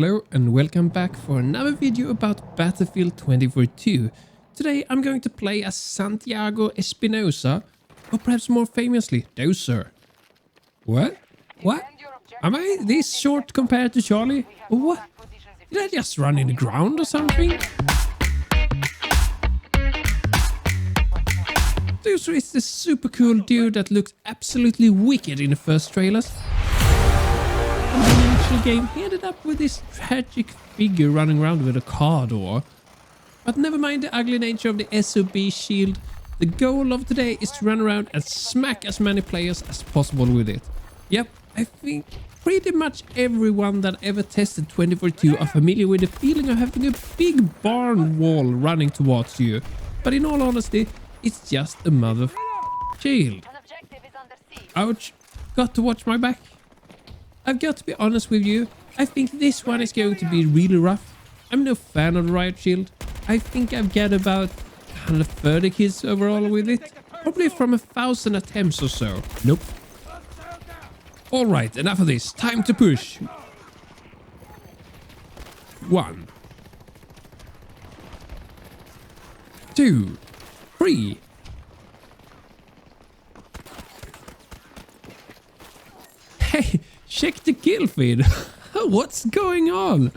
Hello and welcome back for another video about Battlefield 2042. Today I'm going to play as Santiago Espinosa, or perhaps more famously, Dozer. What? What? Am I this short compared to Charlie? Or what? Did I just run in the ground or something? Dozer is the super cool dude that looked absolutely wicked in the first trailers. In the actual game, he ended up with this tragic figure running around with a car door. But never mind the ugly nature of the SOB shield, the goal of today is to run around and smack as many players as possible with it. Yep, I think pretty much everyone that ever tested 2042 are familiar with the feeling of having a big barn wall running towards you. But in all honesty, it's just a mother shield. Ouch, got to watch my back. I've got to be honest with you, I think this one is going to be really rough. I'm no fan of the riot shield. I think I've got about 130 kills overall with it. Probably from 1,000 attempts or so. Nope. Alright, enough of this. Time to push. 1, 2, 3. Hey, check the kill feed. What's going on?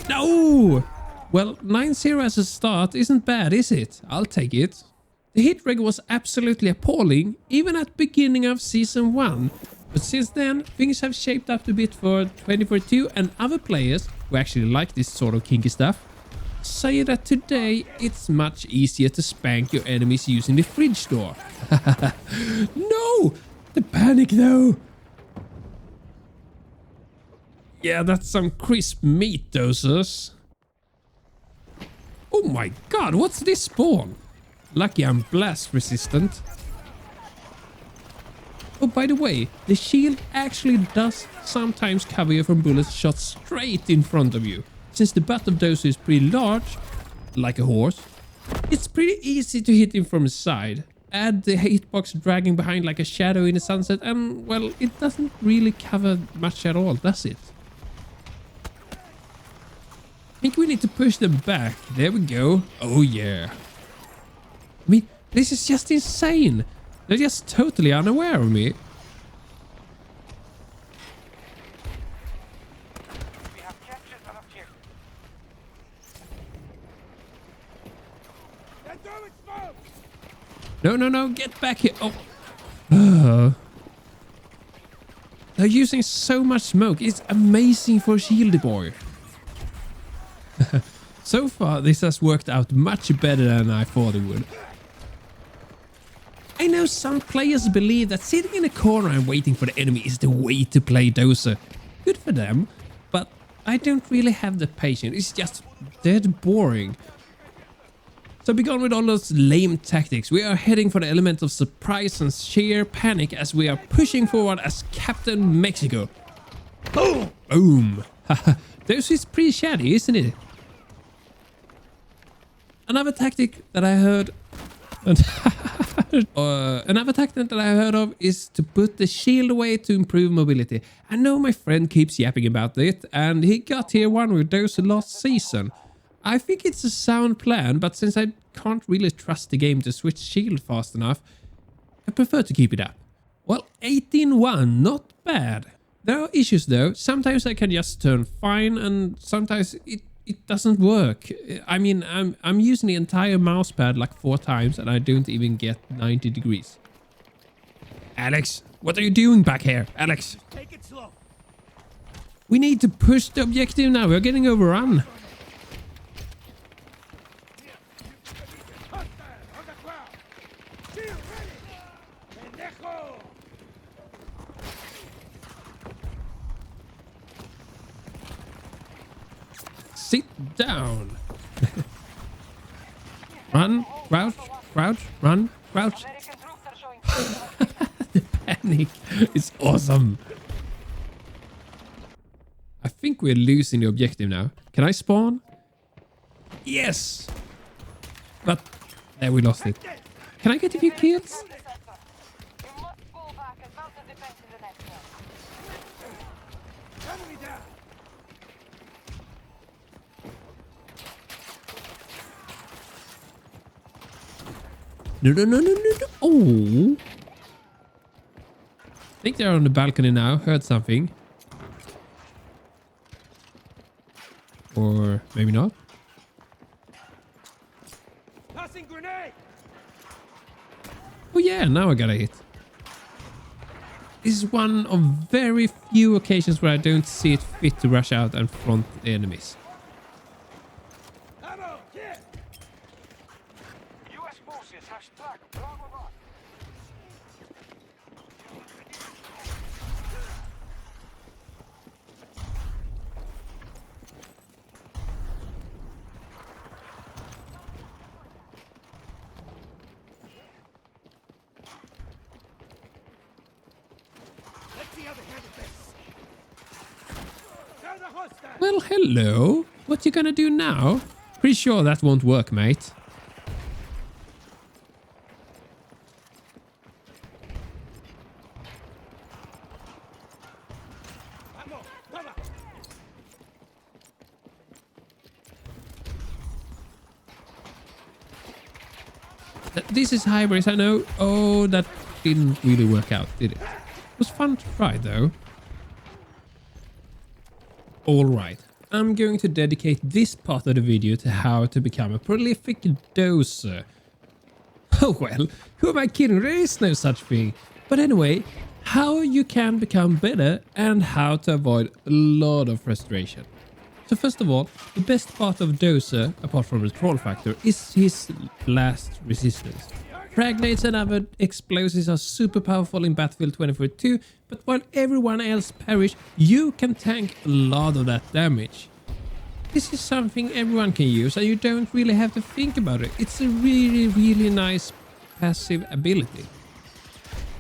No! Well, 9-0 as a start isn't bad, is it? I'll take it. The hit rate was absolutely appalling, even at the beginning of Season 1. But since then, things have shaped up a bit for 2042, and other players who actually like this sort of kinky stuff say that today it's much easier to spank your enemies using the fridge door. No! The panic though! Yeah, that's some crisp meat, Dozers. Oh my god, what's this spawn? Lucky I'm blast resistant. Oh, by the way, the shield actually does sometimes cover you from bullets shot straight in front of you. Since the butt of Dozer is pretty large, like a horse, it's pretty easy to hit him from the side. Add the hitbox dragging behind like a shadow in the sunset and, well, it doesn't really cover much at all, does it? I think we need to push them back. There we go. Oh yeah. I mean, this is just insane. They're just totally unaware of me. No, get back here. Oh. They're using so much smoke. It's amazing for Shieldy Boy. So far, this has worked out much better than I thought it would. I know some players believe that sitting in a corner and waiting for the enemy is the way to play Dozer. Good for them, but I don't really have the patience. It's just dead boring. So be gone with all those lame tactics. We are heading for the element of surprise and sheer panic as we are pushing forward as Captain Mexico. Boom! Boom! Dozer is pretty shady, isn't it? Another tactic that I heard... another tactic that I heard of is to put the shield away to improve mobility. I know my friend keeps yapping about it, and he got here one with Dozer last season. I think it's a sound plan, but since I can't really trust the game to switch shield fast enough, I prefer to keep it up. Well, 18-1, not bad. There are issues though. Sometimes I can just turn fine, and sometimes it doesn't work. I mean, I'm using the entire mouse pad like 4 times, and I don't even get 90 degrees. Alex, what are you doing back here? Alex! Take it slow. We need to push the objective now. We're getting overrun. Sit down. Run, crouch, crouch, run, crouch. The panic is awesome. I think we're losing the objective now. Can I spawn? Yes. But there we lost it. Can I get a few kills? No, no, no, no, no, no. Oh. I think they're on the balcony now. Heard something. Or maybe not. Passing grenade. Oh yeah, now I got a hit. This is one of very few occasions where I don't see it fit to rush out and front the enemies. Ammo, here. US forces have struck. Well, hello. What you gonna do now? Pretty sure that won't work, mate. This is hybrid, I know. Oh, that didn't really work out, did it? It was fun to try, though. Alright, I'm going to dedicate this part of the video to how to become a prolific dozer. Oh well, who am I kidding? There is no such thing. But anyway, how you can become better and how to avoid a lot of frustration. So first of all, the best part of Dozer, apart from the troll factor, is his blast resistance. Fragnates and other explosives are super powerful in Battlefield 2042, but while everyone else perish, you can tank a lot of that damage. This is something everyone can use and you don't really have to think about it. It's a really nice passive ability.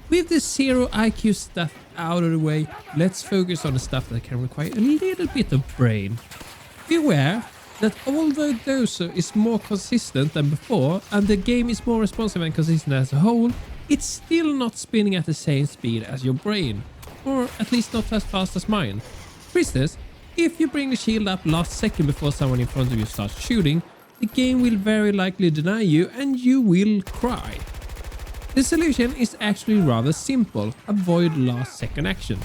With the 0 IQ stuff out of the way, let's focus on the stuff that can require a little bit of brain. Beware that although Dozer is more consistent than before and the game is more responsive and consistent as a whole, it's still not spinning at the same speed as your brain, or at least not as fast as mine. For instance, if you bring the shield up last second before someone in front of you starts shooting, the game will very likely deny you and you will cry. The solution is actually rather simple: avoid last second action.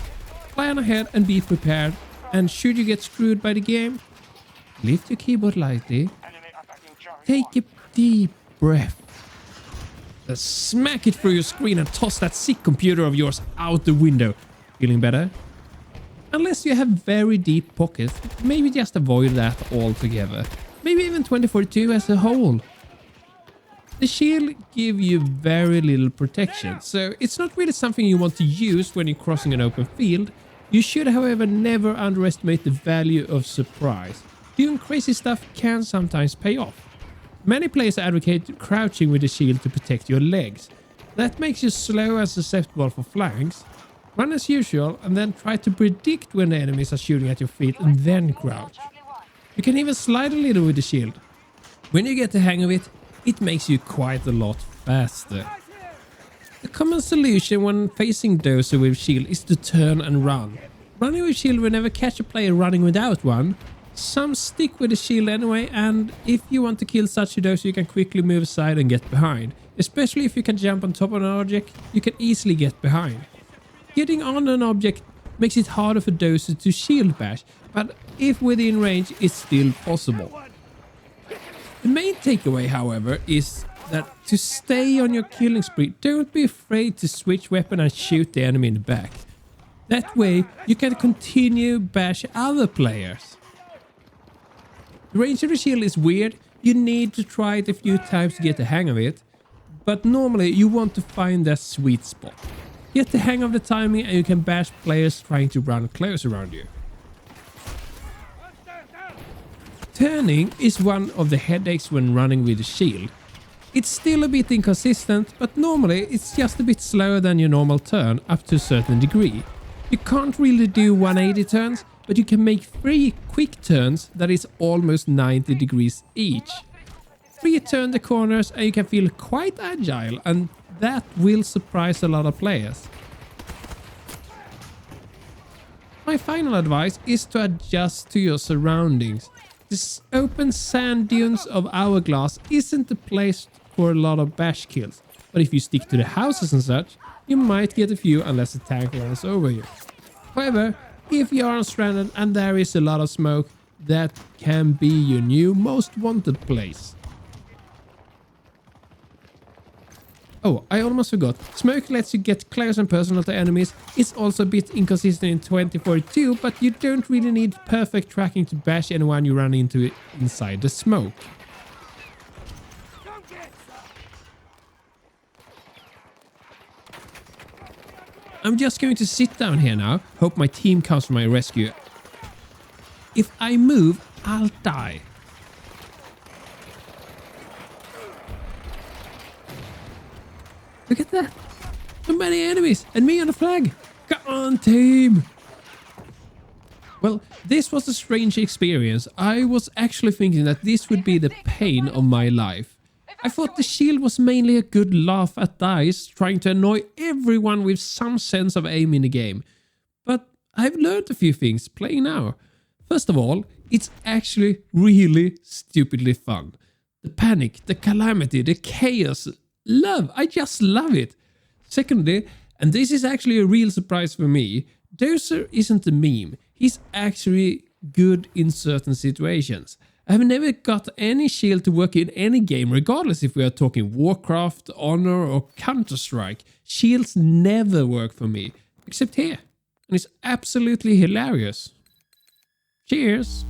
Plan ahead and be prepared, and should you get screwed by the game, lift your keyboard lightly, take a deep breath, smack it through your screen and toss that sick computer of yours out the window. Feeling better? Unless you have very deep pockets, maybe just avoid that altogether. Maybe even 2042 as a whole. The shield gives you very little protection, so it's not really something you want to use when you're crossing an open field. You should, however, never underestimate the value of surprise. Doing crazy stuff can sometimes pay off. Many players advocate crouching with the shield to protect your legs. That makes you slow and susceptible for flanks. Run as usual and then try to predict when the enemies are shooting at your feet and then crouch. You can even slide a little with the shield. When you get the hang of it, it makes you quite a lot faster. The common solution when facing Dozer with shield is to turn and run. Running with shield will never catch a player running without one. Some stick with the shield anyway, and if you want to kill such a Dozer, you can quickly move aside and get behind. Especially if you can jump on top of an object, you can easily get behind. Getting on an object makes it harder for Dozer to shield bash, but if within range, it's still possible. The main takeaway, however, is that to stay on your killing spree, don't be afraid to switch weapon and shoot the enemy in the back. That way, you can continue bash other players. The range of the shield is weird. You need to try it a few times to get the hang of it, but normally you want to find that sweet spot. Get the hang of the timing and you can bash players trying to run close around you. Turning is one of the headaches when running with the shield. It's still a bit inconsistent, but normally it's just a bit slower than your normal turn up to a certain degree. You can't really do 180 turns, but you can make 3 quick turns that is almost 90 degrees each. 3 turn the corners and you can feel quite agile, and that will surprise a lot of players. My final advice is to adjust to your surroundings. This open sand dunes of Hourglass isn't the place for a lot of bash kills, but if you stick to the houses and such, you might get a few unless a tank runs over you. However, if you are stranded and there is a lot of smoke, that can be your new most wanted place. Oh, I almost forgot. Smoke lets you get close and personal to enemies. It's also a bit inconsistent in 2042, but you don't really need perfect tracking to bash anyone you run into inside the smoke. I'm just going to sit down here now. Hope my team comes to my rescue. If I move, I'll die. Look at that. So many enemies and me on the flag. Come on, team. Well, this was a strange experience. I was actually thinking that this would be the pain of my life. I thought the shield was mainly a good laugh at DICE, trying to annoy everyone with some sense of aim in the game. But I've learned a few things playing now. First of all, it's actually really stupidly fun. The panic, the calamity, the chaos, I just love it. Secondly, and this is actually a real surprise for me, Dozer isn't a meme. He's actually good in certain situations. I have never got any shield to work in any game, regardless if we are talking Warcraft, Honor or Counter-Strike. Shields never work for me, except here. And it's absolutely hilarious. Cheers!